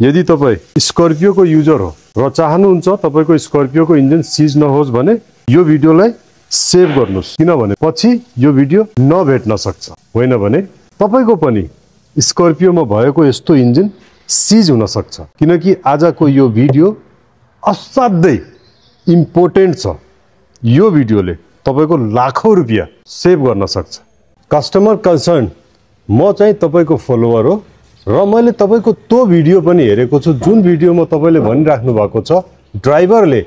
यदि तपाई स्कर्पियोको युजर हो र चाहनुहुन्छ तपाईको स्कर्पियोको इन्जिन सिज नहोस् भने यो भिडियोलाई सेभ गर्नुस्, किनभने पछि यो भिडियो नभेट्न सक्छ। होइन भने तपाईको पनि स्कर्पियोमा भएको यस्तो इन्जिन सिज हुन सक्छ, किनकि आजको यो भिडियो असाध्यै इम्पोर्टेन्ट छ। यो भिडियोले तपाईको लाखौं रुपैयाँ सेभ गर्न सक्छ। कस्टमर कन्सर्न म चाहिँ तपाईको फलोवर हो र मैले तपाईको त्यो भिडियो पनि हेरेको छु जुन भिडियोमा तपाईले भनिराख्नु भएको छ ड्राइभरले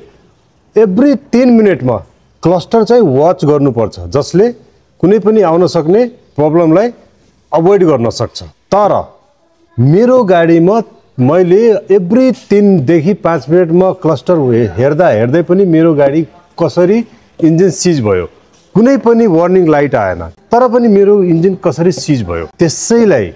एभ्री 3 मिनेटमा क्लस्टर चाहिँ वाच गर्नुपर्छ, जसले कुनै पनि आउन सक्ने प्रब्लमलाई अभोइड गर्न सक्छ। तर मेरो गाडीमा मैले एभ्री 3 देखि 5 मिनेटमा क्लस्टर हेर्दै पनि मेरो गाडी कसरी इन्जिन सिज भयो, कुनै पनि वार्निङ लाइट आएन, तर पनि मेरो इन्जिन कसरी सिज भयो। त्यसैलाई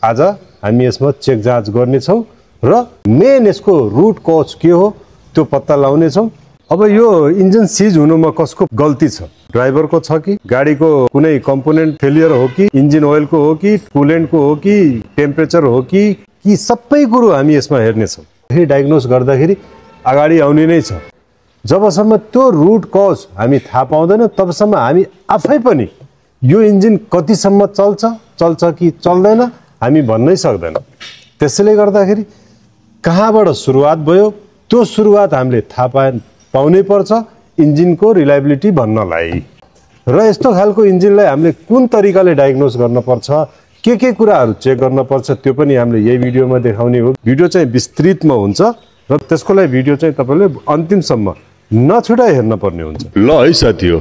आज हामी यसमा चेक जाँच गर्ने छौं र मेन यसको रुट कज के हो त्यो पत्ता लगाउने छौं। अब यो इन्जिन सिज हुनुमा कसको गल्ती छ? ड्राइभरको छ कि गाडीको कुनै कम्पोनेन्ट फेलियर हो कि इन्जिन ओइलको हो कि कुलेन्टको हो कि टेम्परेचर हो कि सबै कुरो हामी यसमा हेर्ने छौं। यही डायग्नोज गर्दाखेरि अगाडि आउने नै छ। जबसम्म त्यो रुट कज हामी थाहा पाउँदैन तबसम्म हामी आफै पनि यो इन्जिन कतिसम्म चल्छ कि चल्दैन हामी भन्नै सक्दैन। त्यसैले गर्दाखेरि कहाँबाट सुरुवात भयो त्यो सुरुवात हामीले थाहा पाउनै पर्छ इन्जिनको रिलायबिलिटी भन्नलाई। र यस्तो खालको इन्जिनलाई हामीले कुन तरिकाले डायग्नोज गर्न पर्छ, के कुराहरू चेक गर्न पर्छ त्यो पनि हामीले यही भिडियोमा देखाउने हो। भिडियो चाहिँ विस्तृतमा हुन्छ र त्यसको लागि भिडियो चाहिँ तपाईले अन्तिमसम्म नछुटाई हेर्न पर्ने हुन्छ। ल है साथीहरु,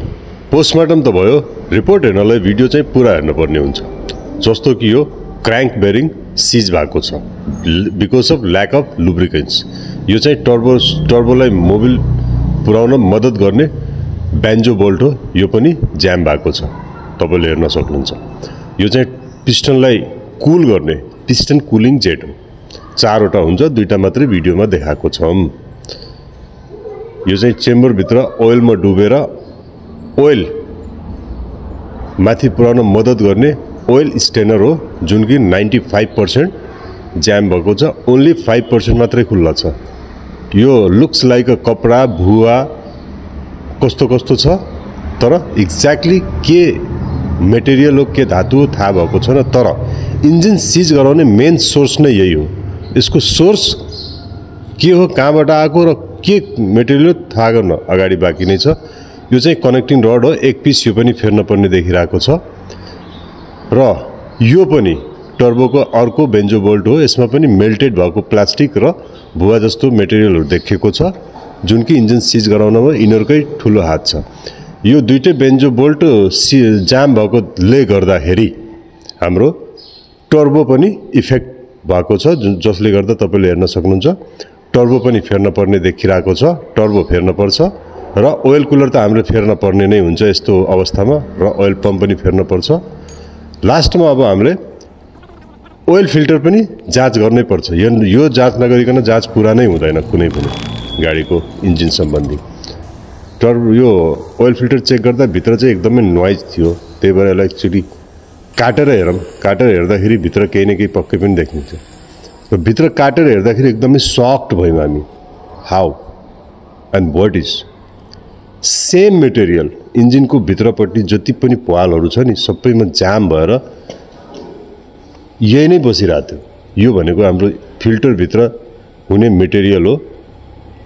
पोस्टमार्टम त भयो, रिपोर्ट हेर्नलाई भिडियो चाहिँ पुरा हेर्न पर्ने हुन्छ। जस्तो कि यो क्र्याङ्क बेरिङ सिज भएको छ because of lack of lubricants. यो चाहिँ टर्बोलाई मोबिल पुर्याउन मद्दत गर्ने बेन्जो बोल्ट हो, यो पनि ज्याम भएको छ, तपाईले हेर्न सक्नुहुन्छ। यो चाहिँ पिस्टनलाई कुल गर्ने पिस्टन कुलिङ जेट हो। 4 वटा हुन्छ, 2टा मात्रै भिडियोमा देखाएको छौं। यो चाहिँ चेम्बर भित्र ओइलमा डुबेर ओइल माथि पुर्याउन मद्दत गर्ने ओइल स्टेनर हो, जुन कि 95% ज्याम भएको छ, ओन्ली 5% मात्रै खुल्ला छ। यो लुक्स लाइक अ कपडा भुवा कस्तो छ, तर एक्ज्याक्टली के मेटेरियल हो के धातु हो थाहा भएको छैन। तर इन्जिन सिज गराउने मेन सोर्स नै यही हो। यसको सोर्स के हो, कहाँबाट आएको र के मेटेरियल थाहा गर्न अगाडि बाँकी नै छ। यो चाहिँ कनेक्टिङ रड हो, एक पिस यो पनि फेर्न पर्ने देखिरहेको छ। र यो पनि टर्बोको अर्को बेन्जो बोल्ट हो, यसमा पनि मेल्टेड भएको प्लास्टिक र भुवा जस्तो मेटेरियलहरू देखिएको छ, जुन कि इन्जिन सिज गराउनमा यिनीहरूकै ठुलो हात छ। यो दुईटै बेन्जो बोल्ट जाम भएकोले गर्दाखेरि हाम्रो टर्बो पनि इफेक्ट भएको छ, जसले गर्दा तपाईले हेर्न सक्नुहुन्छ टर्बो पनि फेर्न पर्ने देखिरहेको छ। टर्बो फेर्न पर्छ र ओइल कुलर त हामीले फेर्न पर्ने नै हुन्छ यस्तो अवस्थामा, र ओइल पम्प पनि फेर्न पर्छ। लास्टमा अब हामीले ओइल फिल्टर पनि जाँच गर्नै पर्छ। यो जाँच नगरिकन जाँच पुरा नै हुँदैन कुनै पनि गाडीको इन्जिन सम्बन्धी। यो ओइल फिल्टर चेक गर्दा भित्र चाहिँ एकदमै नोइज थियो, त्यही भएर यसलाई एकचोटि काटेर हेरौँ। काटेर हेर्दाखेरि भित्र केही न केही पक्कै पनि देखिन्छ। र भित्र काटेर हेर्दाखेरि एकदमै सफ्ट भयौँ हामी। How and what is same material इन्जिनको भित्रपट्टि जति पनि पालहरू छ नि सबैमा जाम भएर यही नै बसिरहेको थियो। यो भनेको हाम्रो फिल्टरभित्र हुने मेटेरियल हो,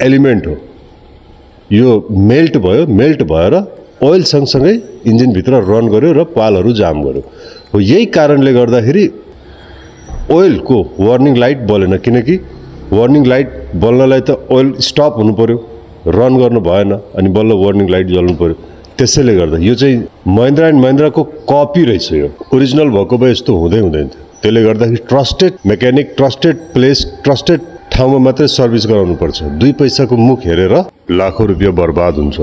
एलिमेन्ट हो। यो मेल्ट भयो, मेल्ट भएर ओइल सँगसँगै इन्जिनभित्र रन गर्यो र पालहरू जाम गर्यो। हो यही कारणले गर्दाखेरि ओइलको वार्निङ लाइट बलेन, किनकि वार्निङ लाइट बल्नलाई त ओइल स्टप हुनु पर्यो, रन गर्नु भएन, अनि बल्ल वार्निङ लाइट जल्नु पर्यो। त्यसैले गर्दा यो चाहिँ महिन्द्रा एन्ड महिन्द्राको कपी रहेछ। यो ओरिजिनल भएको भए यस्तो हुँदैन थियो। त्यसले गर्दाखेरि trusted mechanic, trusted place, trusted ठाउँमा मात्रै सर्भिस गराउनु पर्छ। 2 पैसाको मुख हेरेर लाखौं रुपैयाँ बर्बाद हुन्छ।